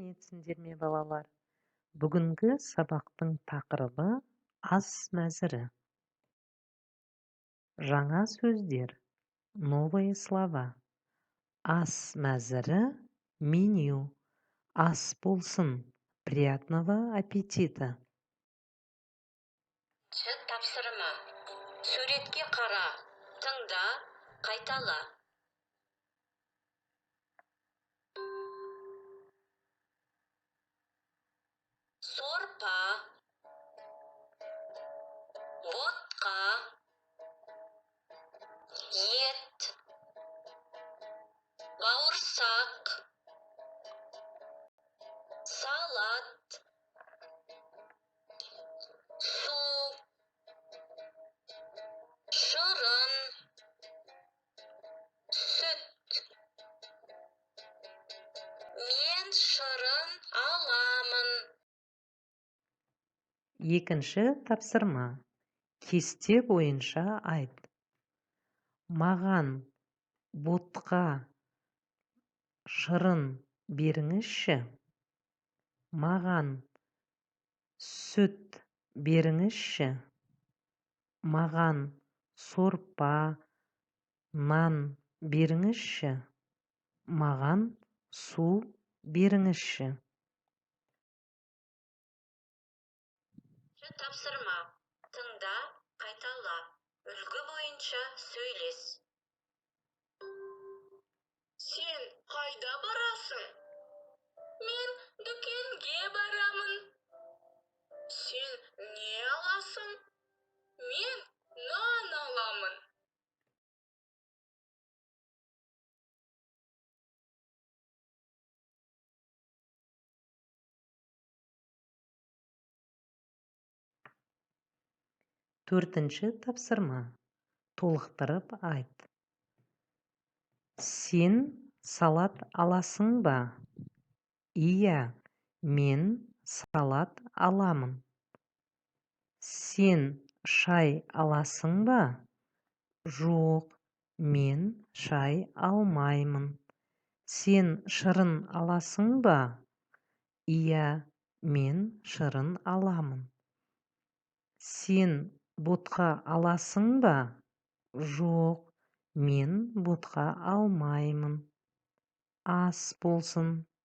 сәлеметсіңдер ме, балалар? Бүгінгі сабақтың тақырыбы ас мәзірі. Жаңа сөздер. Новые слова. Ас мәзірі – меню. Ас болсын. Приятного аппетита. Тапсырма. Суретке қара, тыңда, қайтала. Сорпа, ботқа, ет, бауырсақ, салат, су, шырын, сүт. Мен шырын аламын. Екінші тапсырма. Кесте бойынша айт. Маған ботқа, шырын беріңізші. Маған сүт беріңізші. Маған сорпа, нан беріңізші. Маған су беріңізші. Тапсырма. Тыңда, қайтала. Үлгі бойынша сөйлес. Сен қайда барасың? Мен дүкенге барамын. Сен не аласың? Мен нан аламын. Төртінші тапсырма. Толықтырып айт. Сен салат аласың ба? Иә, мен салат аламын. Сен шай аласың ба? Жоқ, мен шай алмаймын. Сен шырын аласың ба? Иә, мен шырын аламын. Сен ботқа аласың ба? Жоқ, мен ботқа алмаймын. Ас болсын.